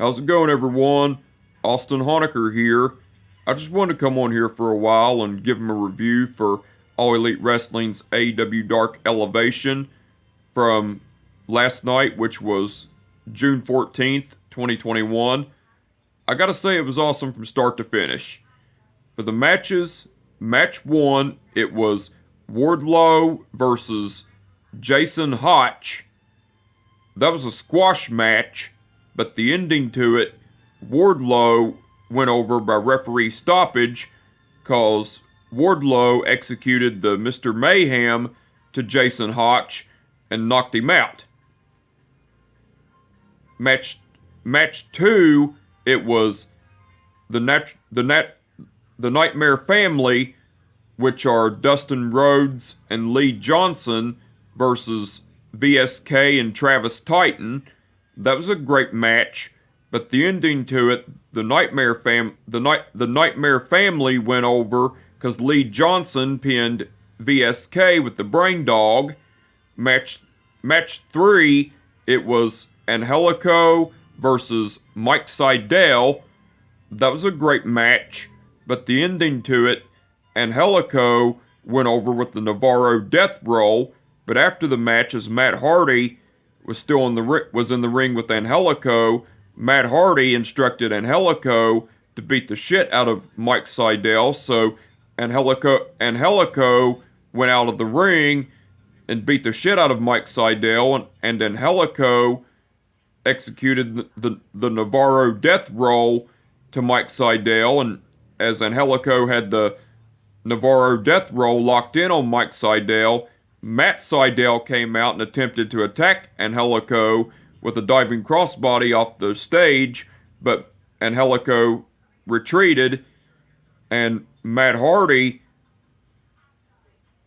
How's it going, everyone? Austin Honecker here. I just wanted to come on here for a while and give him a review for All Elite Wrestling's AEW Dark Elevation from last night, which was June 14th, 2021. I gotta say, it was awesome from start to finish. For the matches, match 1, it was Wardlow versus Jason Hotch. That was a squash match, but the ending to it, Wardlow went over by referee stoppage because Wardlow executed the Mr. Mayhem to Jason Hotch and knocked him out. Match 2, it was the Nightmare Family, which are Dustin Rhodes and Lee Johnson versus VSK and Travis Titan. That was a great match, but the ending to it, the Nightmare Family went over because Lee Johnson pinned VSK with the Brain Dog. Match 3, it was Angelico versus Mike Sydal. That was a great match, but the ending to it, Angelico went over with the Navarro Death Roll. But after the match, as Matt Hardy was in the ring with Angelico, Matt Hardy instructed Angelico to beat the shit out of Mike Sydal. So Angelico went out of the ring and beat the shit out of Mike Sydal, and Angelico executed the Navarro Death Roll to Mike Sydal, and as Angelico had the Navarro Death Roll locked in on Mike Sydal, Matt Sydal came out and attempted to attack Angelico with a diving crossbody off the stage, but Angelico retreated, and Matt Hardy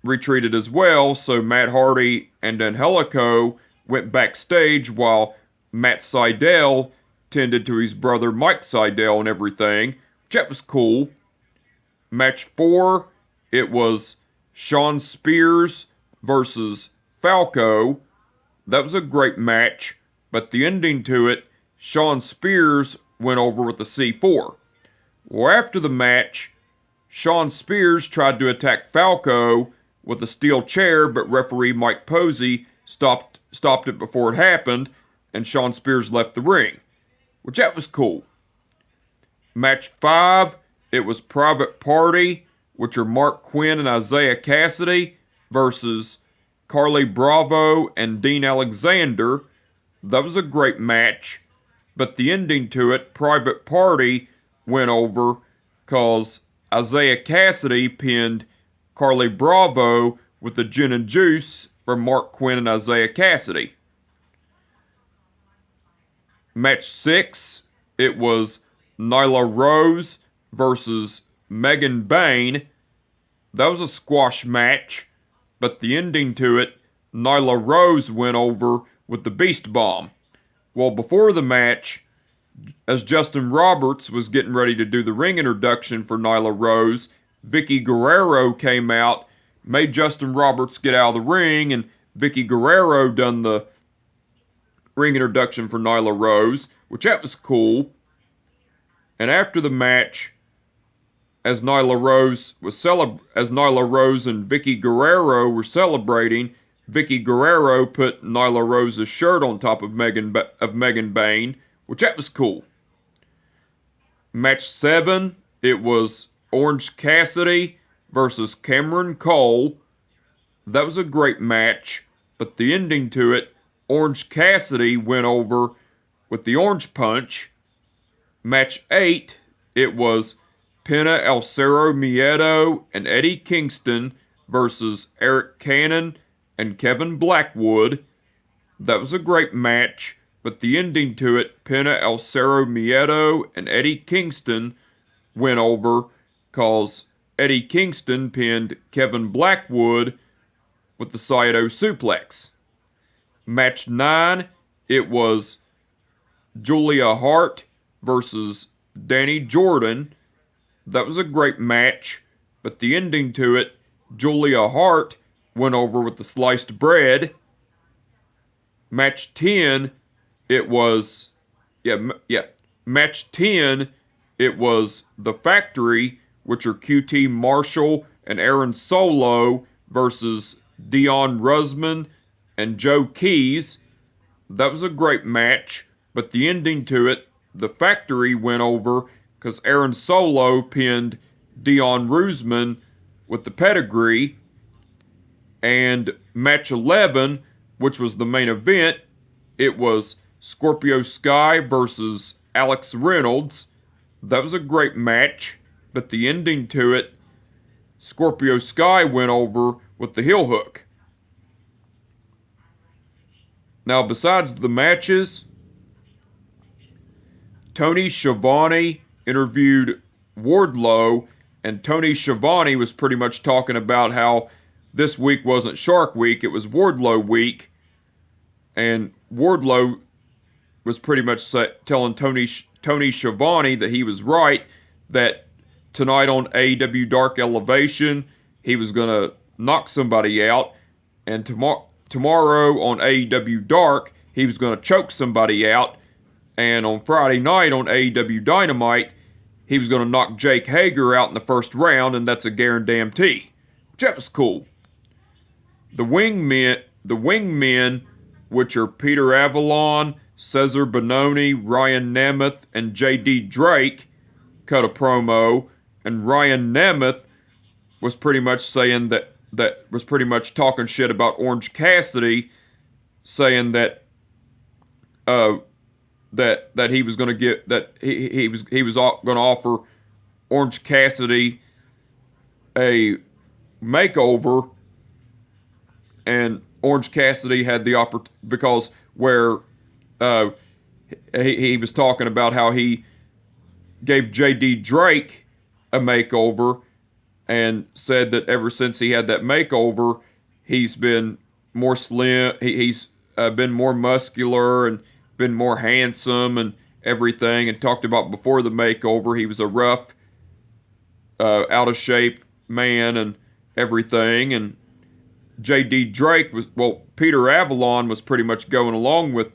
retreated as well, so Matt Hardy and Angelico went backstage while Matt Sydal tended to his brother Mike Sydal and everything, which that was cool. Match 4, it was Shawn Spears versus Falco. That was a great match, but the ending to it, Shawn Spears went over with the C4. Well, after the match, Shawn Spears tried to attack Falco with a steel chair, but referee Mike Posey stopped it before it happened, and Shawn Spears left the ring, which that was cool. Match 5, it was Private Party, which are Mark Quinn and Isaiah Cassidy, versus Carly Bravo and Dean Alexander. That was a great match, but the ending to it, Private Party went over because Isaiah Cassidy pinned Carly Bravo with the gin and juice from Mark Quinn and Isaiah Cassidy. Match 6, it was Nyla Rose versus Megan Bayne. That was a squash match, but the ending to it, Nyla Rose went over with the Beast Bomb. Well, before the match, as Justin Roberts was getting ready to do the ring introduction for Nyla Rose, Vicky Guerrero came out, made Justin Roberts get out of the ring, and Vicky Guerrero done the ring introduction for Nyla Rose, which that was cool. And after the match, as Nyla Rose and Vicky Guerrero were celebrating, Vicky Guerrero put Nyla Rose's shirt on top of Megan Bayne, which that was cool. Match 7, it was Orange Cassidy versus Cameron Cole. That was a great match, but the ending to it, Orange Cassidy went over with the Orange Punch. Match 8, it was Pena El Cerro Miedo and Eddie Kingston versus Eric Cannon and Kevin Blackwood. That was a great match, but the ending to it, Pena El Cerro Miedo and Eddie Kingston went over because Eddie Kingston pinned Kevin Blackwood with the Saito suplex. Match 9, it was Julia Hart versus Danny Jordan. That was a great match, but the ending to it, Julia Hart went over with the sliced bread. Match 10, it was, match 10, it was The Factory, which are QT Marshall and Aaron Solo versus Dion Rusman and Joe Keys. That was a great match, but the ending to it, The Factory went over because Aaron Solo pinned Dion Rusman with the pedigree. And match 11, which was the main event, it was Scorpio Sky versus Alex Reynolds. That was a great match, but the ending to it, Scorpio Sky went over with the heel hook. Now, besides the matches, Tony Schiavone interviewed Wardlow, and Tony Schiavone was pretty much talking about how this week wasn't Shark Week, it was Wardlow Week, and Wardlow was pretty much telling Tony Schiavone that he was right, that tonight on AEW Dark Elevation, he was going to knock somebody out, and tomorrow on AEW Dark, he was going to choke somebody out, and on Friday night on AEW Dynamite, he was going to knock Jake Hager out in the first round, and that's a guarantee. Which that was cool. The wingmen, which are Peter Avalon, Cesar Bononi, Ryan Nemeth, and J.D. Drake, cut a promo, and Ryan Nemeth was pretty much saying that was pretty much talking shit about Orange Cassidy, saying that that he was going to get that he was going to offer Orange Cassidy a makeover, and Orange Cassidy had the opportunity because where he was talking about how he gave J.D. Drake a makeover and said that ever since he had that makeover, he's been more slim, he's been more muscular and been more handsome and everything, and talked about before the makeover he was a rough, out of shape man and everything. And J.D. Drake Peter Avalon was pretty much going along with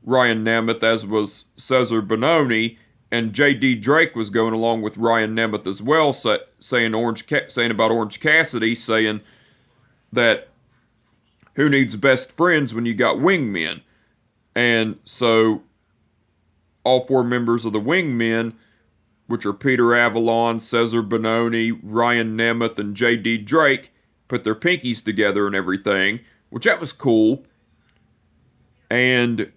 Ryan Nemeth, as was Cesar Bononi, and J.D. Drake was going along with Ryan Nemeth as well, saying about Orange Cassidy, saying that who needs best friends when you got wingmen? And so all four members of the wingmen, which are Peter Avalon, Cesar Bononi, Ryan Nemeth, and J.D. Drake, put their pinkies together and everything, which that was cool. And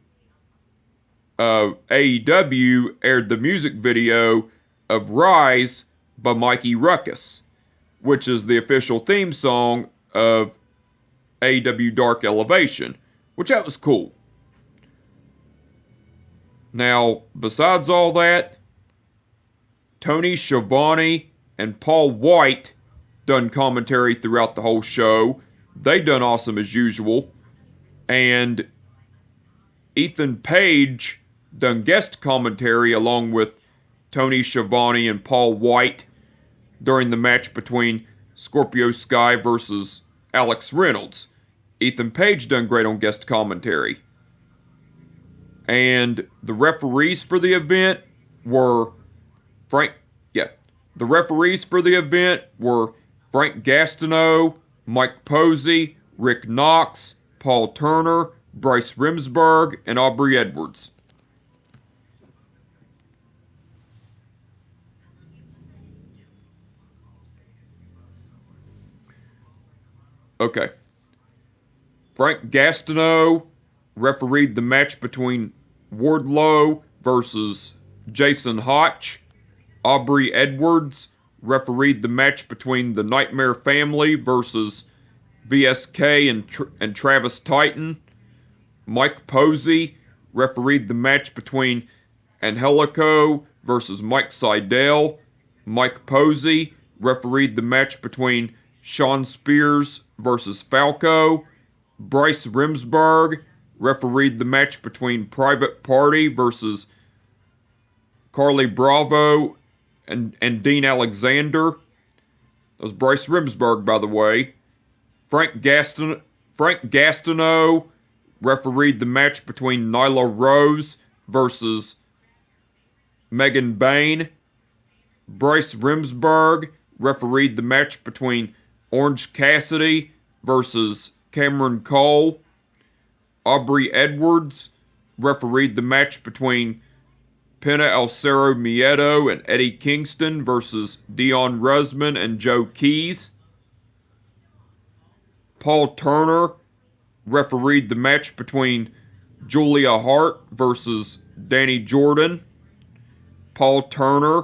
AEW aired the music video of Rise by Mikey Ruckus, which is the official theme song of AEW Dark Elevation, which that was cool. Now, besides all that, Tony Schiavone and Paul White done commentary throughout the whole show. They done awesome as usual. And Ethan Page done guest commentary along with Tony Schiavone and Paul White during the match between Scorpio Sky versus Alex Reynolds. Ethan Page done great on guest commentary. And the referees for the event were Frank Gastineau, Mike Posey, Rick Knox, Paul Turner, Bryce Remsburg, and Aubrey Edwards. Okay. Frank Gastineau refereed the match between Wardlow versus Jason Hotch. Aubrey Edwards refereed the match between the Nightmare Family versus VSK and Travis Titan. Mike Posey refereed the match between Angelico versus Mike Seidel. Mike Posey refereed the match between Sean Spears versus Falco. Bryce Remsburg refereed the match between Private Party versus Carly Bravo and Dean Alexander. That was Bryce Remsburg, by the way. Frank Gastineau refereed the match between Nyla Rose versus Megan Bayne. Bryce Remsburg refereed the match between Orange Cassidy versus Cameron Cole. Aubrey Edwards refereed the match between Pena El Cerro Miedo and Eddie Kingston versus Dion Rusman and Joe Keys. Paul Turner refereed the match between Julia Hart versus Danny Jordan. Paul Turner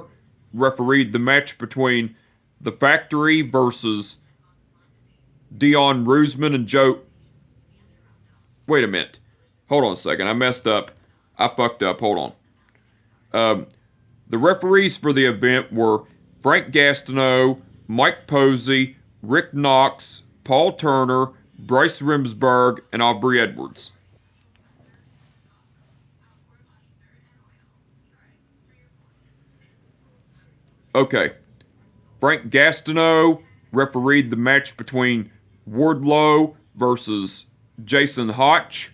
refereed the match between The Factory versus Dion Rusman and Joe... Wait a minute. Hold on a second. I messed up. I fucked up. Hold on. The referees for the event were Frank Gastineau, Mike Posey, Rick Knox, Paul Turner, Bryce Remsburg, and Aubrey Edwards. Okay. Frank Gastineau refereed the match between Wardlow versus Jason Hotch.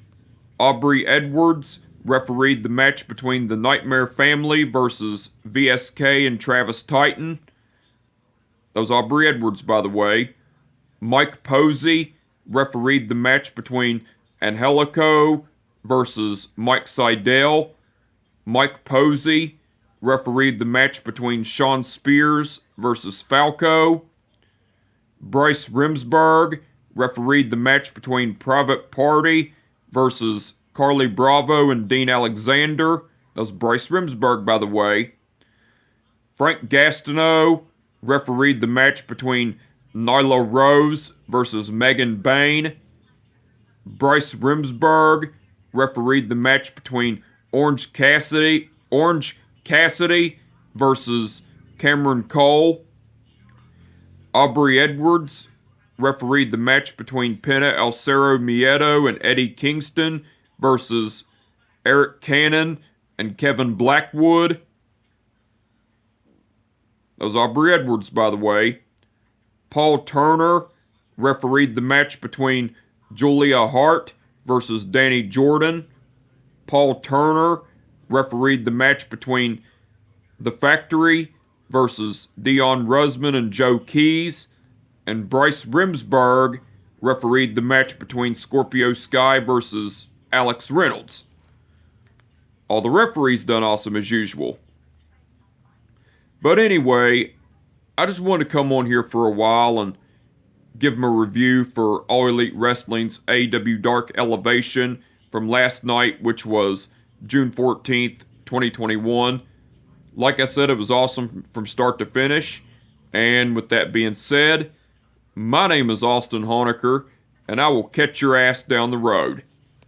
Aubrey Edwards refereed the match between the Nightmare Family versus VSK and Travis Titan. That was Aubrey Edwards, by the way. Mike Posey refereed the match between Angelico versus Mike Seidel. Mike Posey refereed the match between Sean Spears versus Falco. Bryce Remsburg refereed the match between Private Party versus Carly Bravo and Dean Alexander. That was Bryce Remsburg, by the way. Frank Gastineau refereed the match between Nyla Rose versus Megan Bayne. Bryce Remsburg refereed the match between Orange Cassidy versus Cameron Cole. Aubrey Edwards refereed the match between Pena El Cerro Miedo and Eddie Kingston versus Eric Cannon and Kevin Blackwood. That was Aubrey Edwards, by the way. Paul Turner refereed the match between Julia Hart versus Danny Jordan. Paul Turner refereed the match between The Factory versus Dion Rusman and Joe Keys. And Bryce Remsburg refereed the match between Scorpio Sky versus Alex Reynolds. All the referees done awesome as usual. But anyway, I just wanted to come on here for a while and give them a review for All Elite Wrestling's AEW Dark Elevation from last night, which was June 14th, 2021. Like I said, it was awesome from start to finish. And with that being said, my name is Austin Honecker, and I will catch your ass down the road.